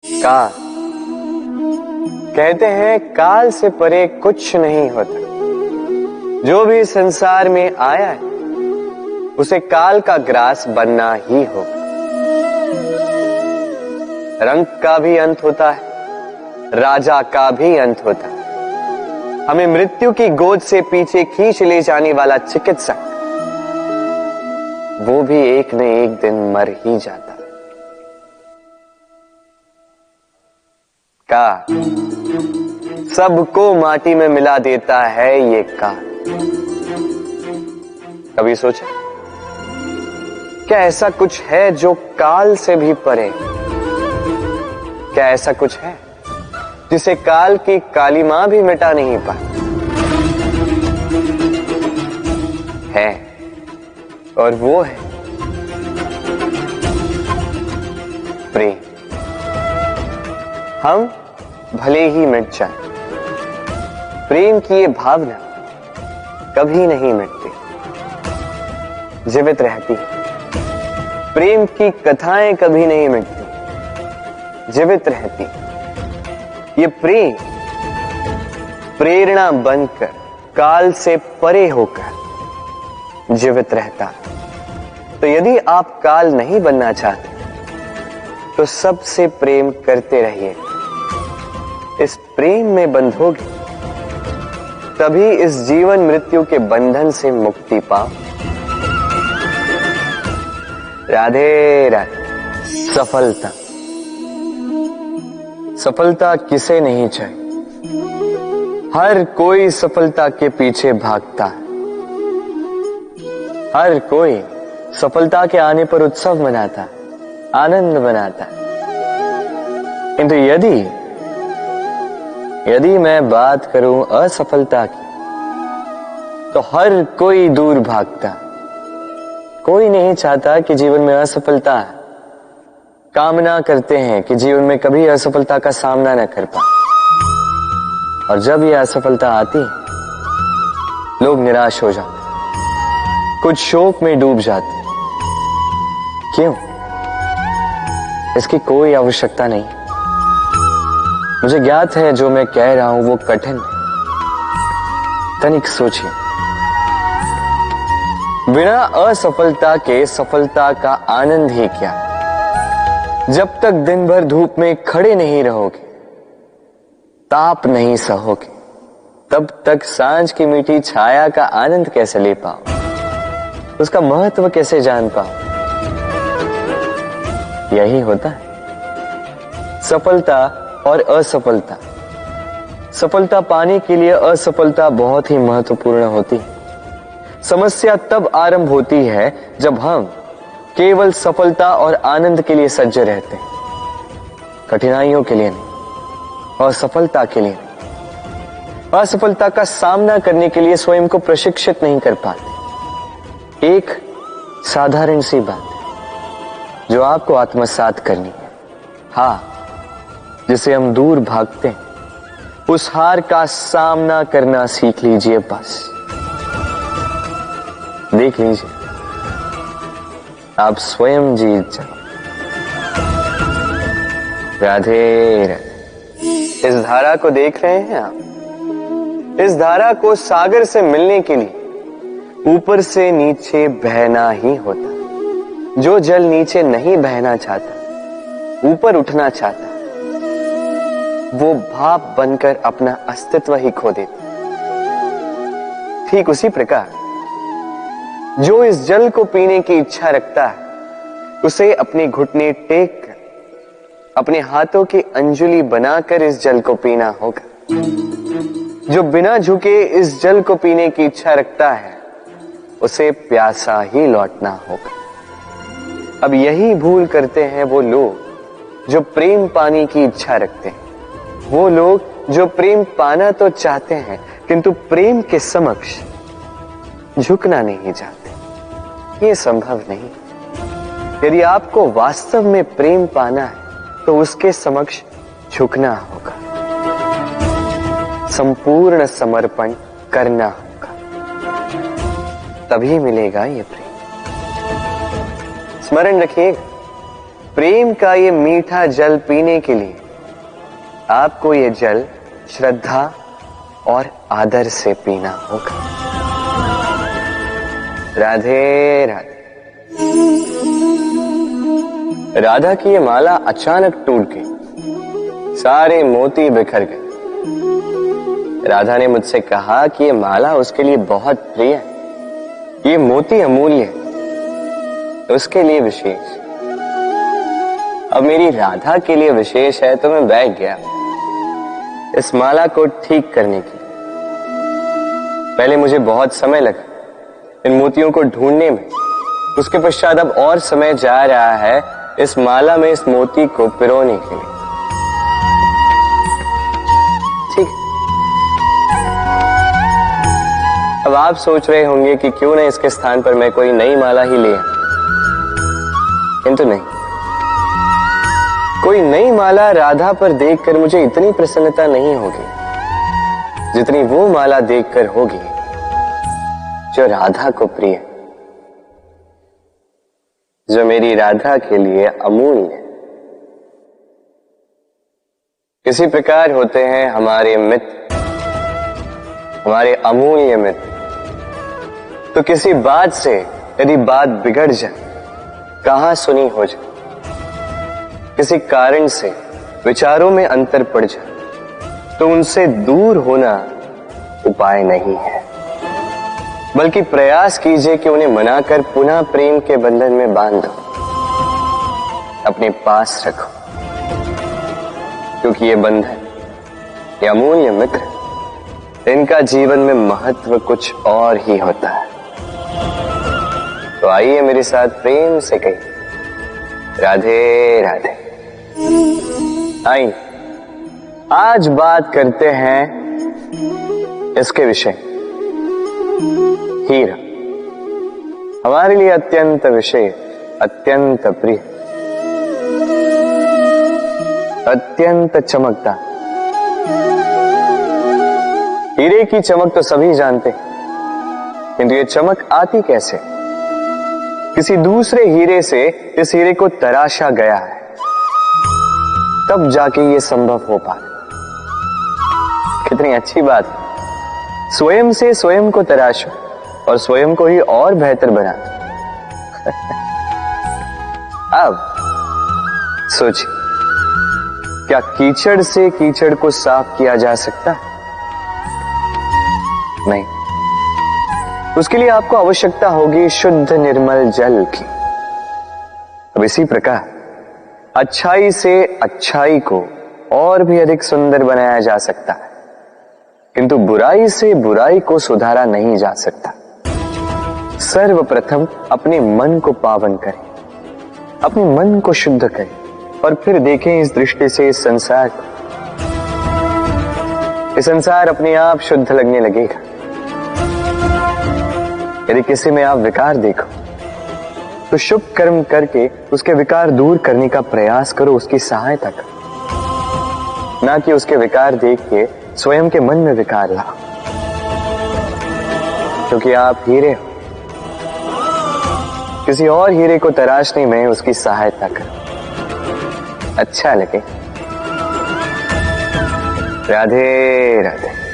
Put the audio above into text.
काल कहते हैं काल से परे कुछ नहीं होता। जो भी संसार में आया है उसे काल का ग्रास बनना ही होगा। रंग का भी अंत होता है, राजा का भी अंत होता है। हमें मृत्यु की गोद से पीछे खींच ले जाने वाला चिकित्सक वो भी एक न एक दिन मर ही जाता है। का सबको माटी में मिला देता है ये काल। कभी सोचा क्या ऐसा कुछ है जो काल से भी परे? क्या ऐसा कुछ है जिसे काल की काली मां भी मिटा नहीं पाती? है, और वो है प्रेम। हम भले ही मिट जाएं, प्रेम की ये भावना कभी नहीं मिटती, जीवित रहती है। प्रेम की कथाएं कभी नहीं मिटती, जीवित रहती। ये प्रेम प्रेरणा बनकर काल से परे होकर जीवित रहता। तो यदि आप काल नहीं बनना चाहते तो सबसे प्रेम करते रहिए। इस प्रेम में बंधोगे तभी इस जीवन मृत्यु के बंधन से मुक्ति पाओ। राधे राधे। सफलता, सफलता किसे नहीं चाहिए? हर कोई सफलता के पीछे भागता है। हर कोई सफलता के आने पर उत्सव मनाता है, आनंद मनाता है। किंतु यदि मैं बात करूं असफलता की, तो हर कोई दूर भागता। कोई नहीं चाहता कि जीवन में असफलता है। कामना करते हैं कि जीवन में कभी असफलता का सामना न कर पाए। और जब यह असफलता आती है लोग निराश हो जाते, कुछ शोक में डूब जाते। क्यों? इसकी कोई आवश्यकता नहीं। मुझे ज्ञात है जो मैं कह रहा हूं वो कठिन है। तनिक सोचिए, बिना असफलता के सफलता का आनंद ही क्या? जब तक दिन भर धूप में खड़े नहीं रहोगे, ताप नहीं सहोगे, तब तक सांझ की मीठी छाया का आनंद कैसे ले पाओ? उसका महत्व कैसे जान पाओ? यही होता है सफलता और असफलता। सफलता पाने के लिए असफलता बहुत ही महत्वपूर्ण होती है। समस्या तब आरंभ होती है जब हम केवल सफलता और आनंद के लिए सज्ज रहते हैं, कठिनाइयों के लिए नहीं, असफलता के लिए नहीं। असफलता का सामना करने के लिए स्वयं को प्रशिक्षित नहीं कर पाते। एक साधारण सी बात है जो आपको आत्मसात करनी है। हार जिसे हम दूर भागते हैं, उस हार का सामना करना सीख लीजिए। बस देख लीजिए, आप स्वयं जीत जाओ। राधे राधे। इस धारा को देख रहे हैं आप? इस धारा को सागर से मिलने के लिए ऊपर से नीचे बहना ही होता। जो जल नीचे नहीं बहना चाहता, ऊपर उठना चाहता, वो भाप बनकर अपना अस्तित्व ही खो देता। ठीक उसी प्रकार जो इस जल को पीने की इच्छा रखता है, उसे अपने घुटने टेक कर, अपने हाथों की अंजुली बनाकर इस जल को पीना होगा। जो बिना झुके इस जल को पीने की इच्छा रखता है, उसे प्यासा ही लौटना होगा। अब यही भूल करते हैं वो लोग जो प्रेम पाने की इच्छा रखते हैं। वो लोग जो प्रेम पाना तो चाहते हैं किंतु प्रेम के समक्ष झुकना नहीं चाहते। ये संभव नहीं। यदि आपको वास्तव में प्रेम पाना है तो उसके समक्ष झुकना होगा, संपूर्ण समर्पण करना होगा, तभी मिलेगा ये प्रेम। स्मरण रखिएगा, प्रेम का ये मीठा जल पीने के लिए आपको ये जल श्रद्धा और आदर से पीना होगा। राधे राधे। राधा की ये माला अचानक टूट गई, सारे मोती बिखर गए। राधा ने मुझसे कहा कि ये माला उसके लिए बहुत प्रिय है, ये मोती अमूल्य है, उसके लिए विशेष। अब मेरी राधा के लिए विशेष है तो मैं बैठ गया इस माला को ठीक करने के लिए। पहले मुझे बहुत समय लगा इन मोतियों को ढूंढने में, उसके पश्चात अब और समय जा रहा है इस माला में इस मोती को पिरोने के लिए। ठीक। अब आप सोच रहे होंगे कि क्यों ना इसके स्थान पर मैं कोई नई माला ही ले आऊं, किंतु नहीं। कोई नई माला राधा पर देखकर मुझे इतनी प्रसन्नता नहीं होगी जितनी वो माला देखकर होगी जो राधा को प्रिय, जो मेरी राधा के लिए अमूल्य है। किसी प्रकार होते हैं हमारे मित्र, हमारे अमूल्य मित्र, तो किसी बात से यदि बात बिगड़ जाए, कहां सुनी हो जाए, किसी कारण से विचारों में अंतर पड़ जाए, तो उनसे दूर होना उपाय नहीं है, बल्कि प्रयास कीजिए कि उन्हें मनाकर पुनः प्रेम के बंधन में बांध दो, अपने पास रखो, क्योंकि ये बंधन, ये अमूल्य मित्र, इनका जीवन में महत्व कुछ और ही होता है। तो आइए मेरे साथ प्रेम से कहिए राधे राधे। आइए आज बात करते हैं इसके विषय, हीरा, हमारे लिए अत्यंत विशेष, अत्यंत प्रिय, अत्यंत चमकदार। हीरे की चमक तो सभी जानते हैं, किंतु ये चमक आती कैसे? किसी दूसरे हीरे से इस हीरे को तराशा गया है, तब जाके ये संभव हो पाए। कितनी अच्छी बात है। स्वयं से स्वयं को तराशो और स्वयं को ही और बेहतर बना। अब सोचिए, क्या कीचड़ से कीचड़ को साफ किया जा सकता है? नहीं। उसके लिए आपको आवश्यकता होगी शुद्ध निर्मल जल की। अब इसी प्रकार अच्छाई से अच्छाई को और भी अधिक सुंदर बनाया जा सकता है, किंतु बुराई से बुराई को सुधारा नहीं जा सकता। सर्वप्रथम अपने मन को पावन करें, अपने मन को शुद्ध करें और फिर देखें इस दृष्टि से इस संसार को। ये संसार अपने आप शुद्ध लगने लगेगा। यदि किसी में आप विकार देखो तो शुभ कर्म करके उसके विकार दूर करने का प्रयास करो, उसकी सहायता करो, ना कि उसके विकार देख के स्वयं के मन में विकार लाओ, क्योंकि आप हीरे हो। किसी और हीरे को तराशने में उसकी सहायता करो, अच्छा लगे। राधे राधे।